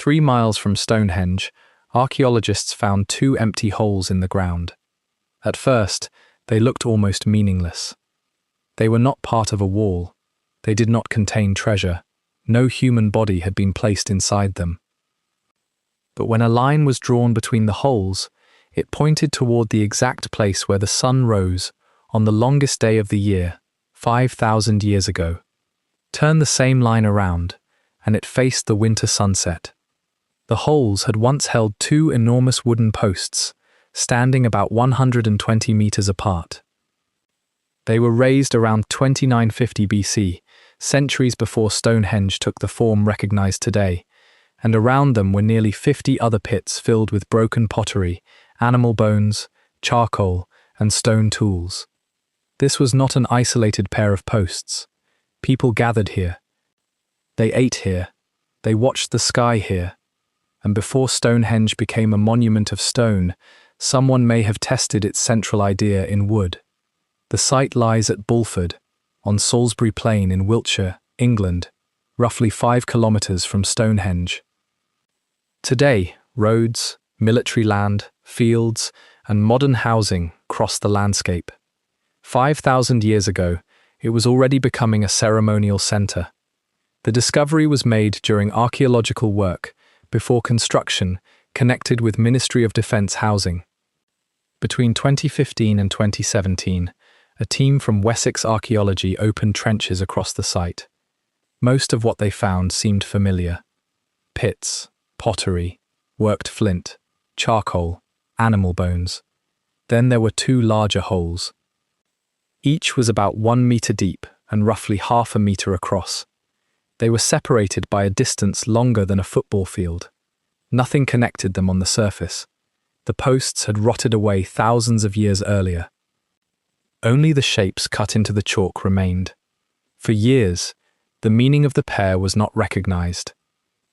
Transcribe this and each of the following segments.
3 miles from Stonehenge, archaeologists found 2 empty holes in the ground. At first, they looked almost meaningless. They were not part of a wall. They did not contain treasure. No human body had been placed inside them. But when a line was drawn between the holes, it pointed toward the exact place where the sun rose on the longest day of the year, 5,000 years ago. Turn the same line around, and it faced the winter sunset. The holes had once held 2 enormous wooden posts, standing about 120 meters apart. They were raised around 2950 BC, centuries before Stonehenge took the form recognized today, and around them were nearly 50 other pits filled with broken pottery, animal bones, charcoal, and stone tools. This was not an isolated pair of posts. People gathered here. They ate here. They watched the sky here. And before Stonehenge became a monument of stone, someone may have tested its central idea in wood. The site lies at Bulford, on Salisbury Plain in Wiltshire, England, roughly 5 kilometers from Stonehenge. Today, roads, military land, fields, and modern housing cross the landscape. 5,000 years ago, it was already becoming a ceremonial center. The discovery was made during archaeological work, before construction, connected with Ministry of Defence housing. Between 2015 and 2017, a team from Wessex Archaeology opened trenches across the site. Most of what they found seemed familiar. Pits, pottery, worked flint, charcoal, animal bones. Then there were 2 larger holes. Each was about 1 meter deep and roughly half a meter across. They were separated by a distance longer than a football field. Nothing connected them on the surface. The posts had rotted away thousands of years earlier. Only the shapes cut into the chalk remained. For years, the meaning of the pair was not recognized.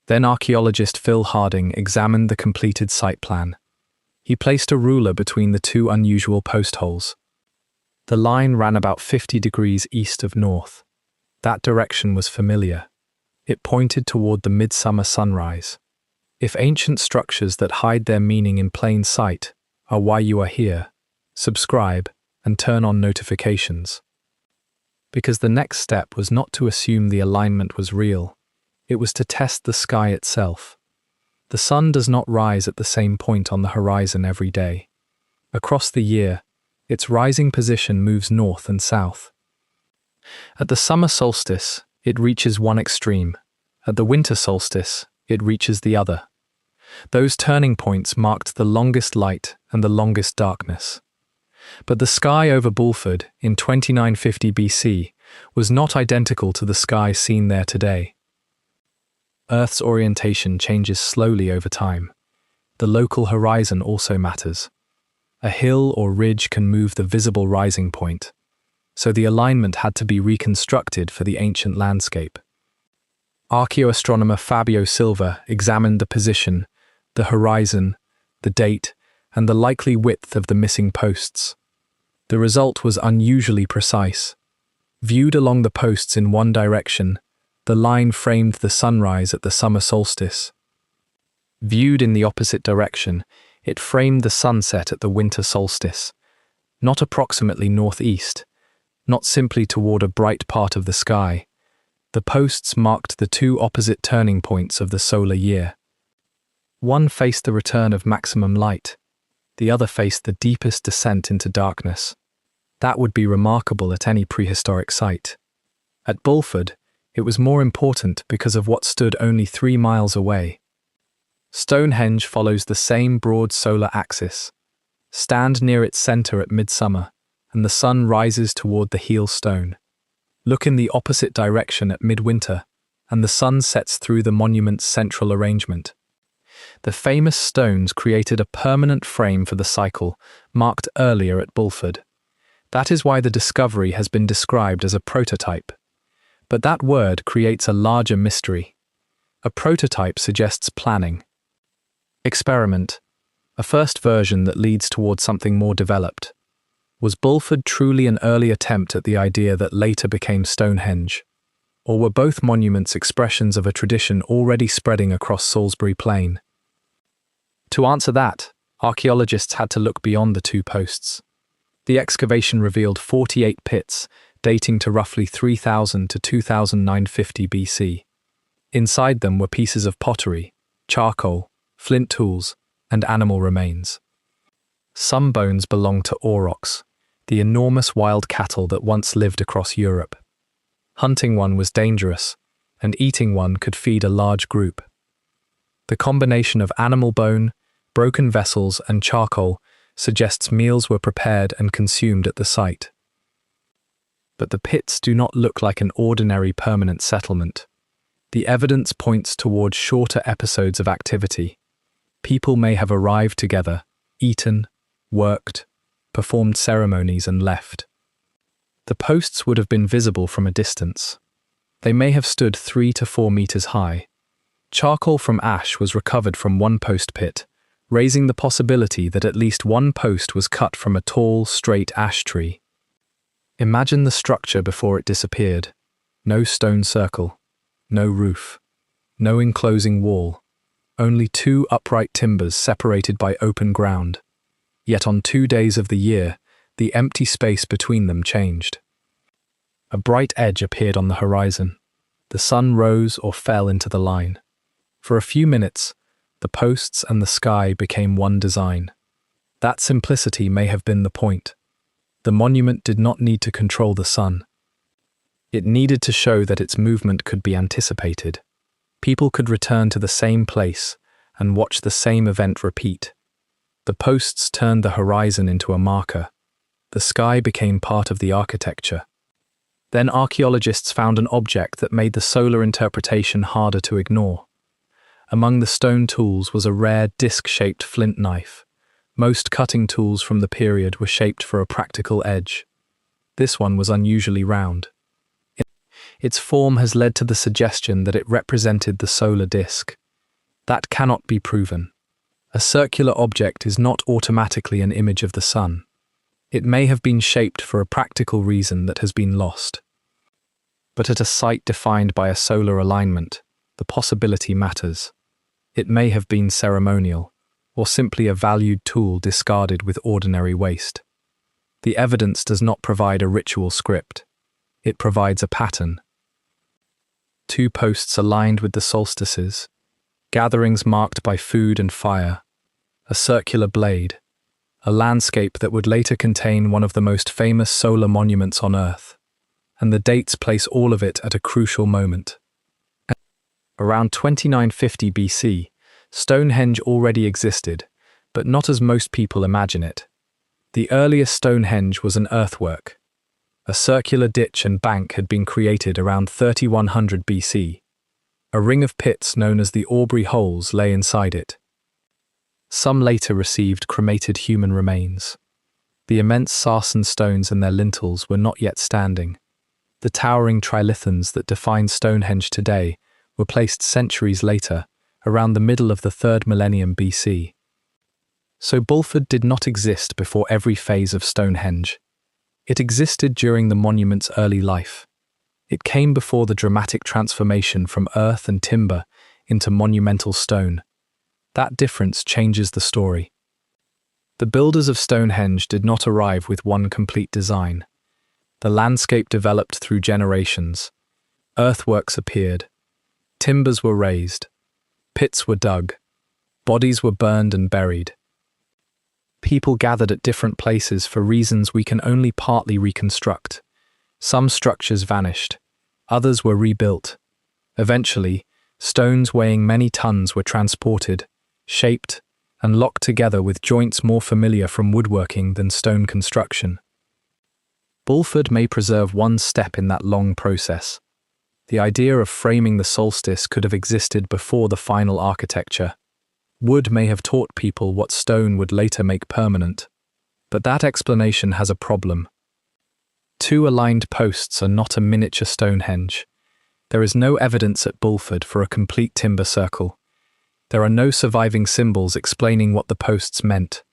Then archaeologist Phil Harding examined the completed site plan. He placed a ruler between the 2 unusual post holes. The line ran about 50 degrees east of north. That direction was familiar. It pointed toward the midsummer sunrise. If ancient structures that hide their meaning in plain sight are why you are here, subscribe and turn on notifications. Because the next step was not to assume the alignment was real. It was to test the sky itself. The sun does not rise at the same point on the horizon every day. Across the year, its rising position moves north and south. At the summer solstice, it reaches one extreme. At the winter solstice, it reaches the other. Those turning points marked the longest light and the longest darkness. But the sky over Bulford in 2950 BC was not identical to the sky seen there today. Earth's orientation changes slowly over time. The local horizon also matters. A hill or ridge can move the visible rising point, so the alignment had to be reconstructed for the ancient landscape. Archaeoastronomer Fabio Silva examined the position, the horizon, the date, and the likely width of the missing posts. The result was unusually precise. Viewed along the posts in one direction, the line framed the sunrise at the summer solstice. Viewed in the opposite direction, it framed the sunset at the winter solstice, not approximately northeast, not simply toward a bright part of the sky. The posts marked the 2 opposite turning points of the solar year. One faced the return of maximum light. The other faced the deepest descent into darkness. That would be remarkable at any prehistoric site. At Bulford, it was more important because of what stood only 3 miles away. Stonehenge follows the same broad solar axis. Stand near its center at midsummer, and the sun rises toward the heel stone. Look in the opposite direction at midwinter, and the sun sets through the monument's central arrangement. The famous stones created a permanent frame for the cycle, marked earlier at Bulford. That is why the discovery has been described as a prototype. But that word creates a larger mystery. A prototype suggests planning. Experiment, a first version that leads towards something more developed. Was Bulford truly an early attempt at the idea that later became Stonehenge? Or were both monuments expressions of a tradition already spreading across Salisbury Plain? To answer that, archaeologists had to look beyond the two posts. The excavation revealed 48 pits, dating to roughly 3000 to 2950 BC. Inside them were pieces of pottery, charcoal, flint tools, and animal remains. Some bones belonged to aurochs, the enormous wild cattle that once lived across Europe. Hunting one was dangerous, and eating one could feed a large group. The combination of animal bone, broken vessels, and charcoal suggests meals were prepared and consumed at the site. But the pits do not look like an ordinary permanent settlement. The evidence points towards shorter episodes of activity. People may have arrived together, eaten, worked, performed ceremonies, and left. The posts would have been visible from a distance. They may have stood 3 to 4 meters high. Charcoal from ash was recovered from one post pit, raising the possibility that at least one post was cut from a tall, straight ash tree. Imagine the structure before it disappeared. No stone circle, no roof, no enclosing wall, only 2 upright timbers separated by open ground. Yet on 2 days of the year, the empty space between them changed. A bright edge appeared on the horizon. The sun rose or fell into the line. For a few minutes, the posts and the sky became one design. That simplicity may have been the point. The monument did not need to control the sun. It needed to show that its movement could be anticipated. People could return to the same place and watch the same event repeat. The posts turned the horizon into a marker. The sky became part of the architecture. Then archaeologists found an object that made the solar interpretation harder to ignore. Among the stone tools was a rare disc-shaped flint knife. Most cutting tools from the period were shaped for a practical edge. This one was unusually round. Its form has led to the suggestion that it represented the solar disk. That cannot be proven. A circular object is not automatically an image of the sun. It may have been shaped for a practical reason that has been lost. But at a site defined by a solar alignment, the possibility matters. It may have been ceremonial, or simply a valued tool discarded with ordinary waste. The evidence does not provide a ritual script. It provides a pattern. 2 posts aligned with the solstices, gatherings marked by food and fire, a circular blade, a landscape that would later contain one of the most famous solar monuments on Earth, and the dates place all of it at a crucial moment. Around 2950 BC, Stonehenge already existed, but not as most people imagine it. The earliest Stonehenge was an earthwork. A circular ditch and bank had been created around 3100 BC. A ring of pits known as the Aubrey Holes lay inside it. Some later received cremated human remains. The immense sarsen stones and their lintels were not yet standing. The towering trilithons that define Stonehenge today were placed centuries later, around the middle of the 3rd millennium BC. So Bulford did not exist before every phase of Stonehenge. It existed during the monument's early life. It came before the dramatic transformation from earth and timber into monumental stone. That difference changes the story. The builders of Stonehenge did not arrive with one complete design. The landscape developed through generations. Earthworks appeared. Timbers were raised. Pits were dug. Bodies were burned and buried. People gathered at different places for reasons we can only partly reconstruct. Some structures vanished. Others were rebuilt. Eventually, stones weighing many tons were transported, shaped, and locked together with joints more familiar from woodworking than stone construction. Bulford may preserve one step in that long process. The idea of framing the solstice could have existed before the final architecture. Wood may have taught people what stone would later make permanent. But that explanation has a problem. 2 aligned posts are not a miniature Stonehenge. There is no evidence at Bulford for a complete timber circle. There are no surviving symbols explaining what the posts meant.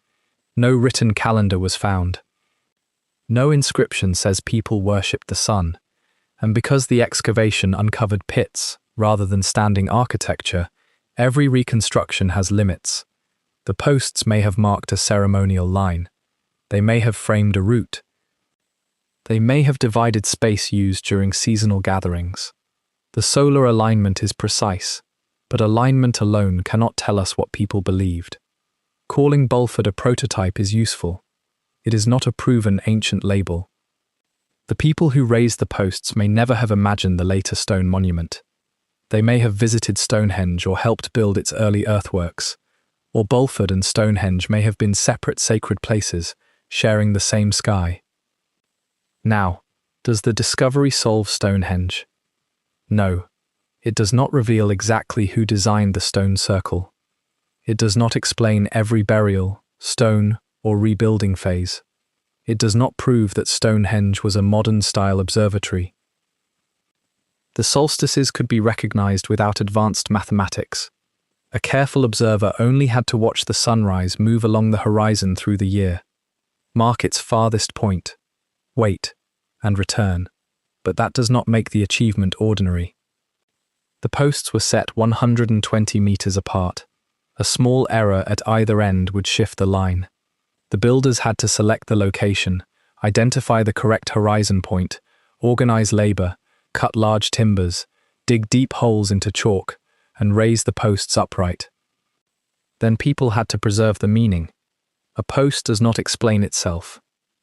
No written calendar was found. No inscription says people worshipped the sun, And because the excavation uncovered pits rather than standing architecture, every reconstruction has limits. The posts may have marked a ceremonial line. They may have framed a route. They may have divided space used during seasonal gatherings. The solar alignment is precise, but alignment alone cannot tell us what people believed. Calling Bulford a prototype is useful. It is not a proven ancient label. The people who raised the posts may never have imagined the later stone monument. They may have visited Stonehenge or helped build its early earthworks, or Bulford and Stonehenge may have been separate sacred places, sharing the same sky. Now, does the discovery solve Stonehenge? No, it does not reveal exactly who designed the stone circle. It does not explain every burial, stone, or rebuilding phase. It does not prove that Stonehenge was a modern-style observatory. The solstices could be recognized without advanced mathematics. A careful observer only had to watch the sunrise move along the horizon through the year, mark its farthest point, wait, and return. But that does not make the achievement ordinary. The posts were set 120 meters apart. A small error at either end would shift the line. The builders had to select the location, identify the correct horizon point, organize labor, cut large timbers, dig deep holes into chalk, and raise the posts upright. Then people had to preserve the meaning. A post does not explain itself.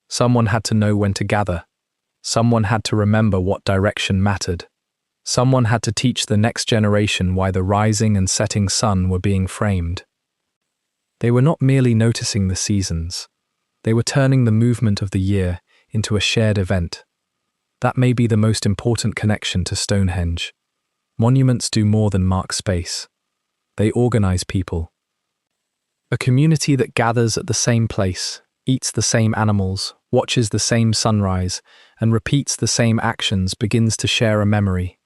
Someone had to know when to gather. Someone had to remember what direction mattered. Someone had to teach the next generation why the rising and setting sun were being framed. They were not merely noticing the seasons. They were turning the movement of the year into a shared event. That may be the most important connection to Stonehenge. Monuments do more than mark space. They organize people. A community that gathers at the same place, eats the same animals, watches the same sunrise, and repeats the same actions begins to share a memory.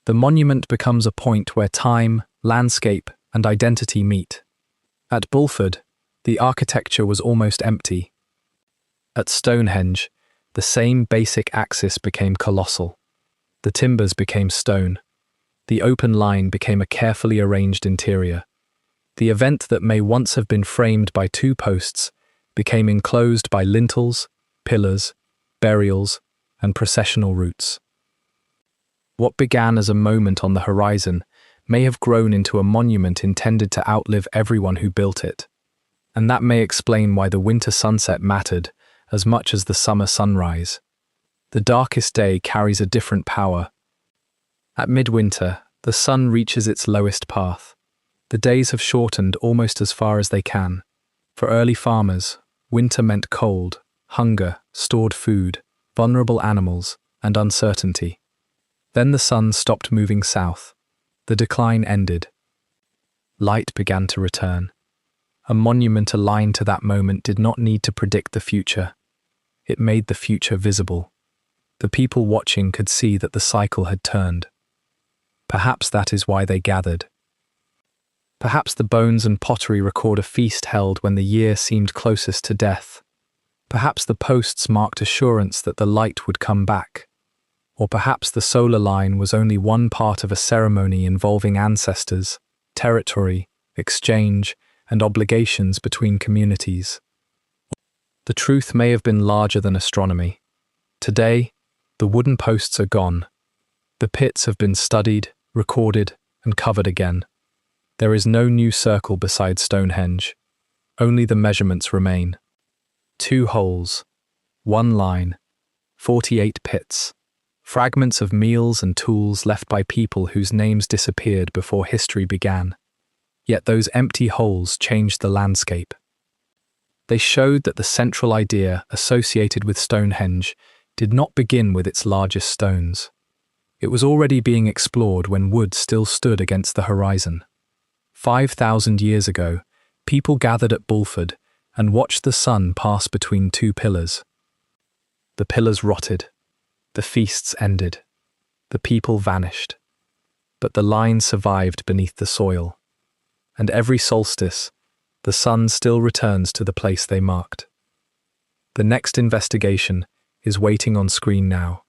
The monument becomes a point where time, landscape, and identity meet. At Bulford, the architecture was almost empty. At Stonehenge, the same basic axis became colossal. The timbers became stone. The open line became a carefully arranged interior. The event that may once have been framed by two posts became enclosed by lintels, pillars, burials, and processional routes. What began as a moment on the horizon may have grown into a monument intended to outlive everyone who built it. And that may explain why the winter sunset mattered as much as the summer sunrise. The darkest day carries a different power. At midwinter, the sun reaches its lowest path. The days have shortened almost as far as they can. For early farmers, winter meant cold, hunger, stored food, vulnerable animals, and uncertainty. Then the sun stopped moving south. The decline ended. Light began to return. A monument aligned to that moment did not need to predict the future. It made the future visible. The people watching could see that the cycle had turned. Perhaps that is why they gathered. Perhaps the bones and pottery record a feast held when the year seemed closest to death. Perhaps the posts marked assurance that the light would come back. Or perhaps the solar line was only one part of a ceremony involving ancestors, territory, exchange, and obligations between communities. The truth may have been larger than astronomy. Today, the wooden posts are gone. The pits have been studied, recorded, and covered again. There is no new circle beside Stonehenge. Only the measurements remain. 2 holes, 1 line, 48 pits. Fragments of meals and tools left by people whose names disappeared before history began. Yet those empty holes changed the landscape. They showed that the central idea associated with Stonehenge did not begin with its largest stones. It was already being explored when wood still stood against the horizon. 5,000 years ago, people gathered at Bulford and watched the sun pass between 2 pillars. The pillars rotted. The feasts ended. The people vanished. But the line survived beneath the soil. And every solstice, the sun still returns to the place they marked. The next investigation is waiting on screen now.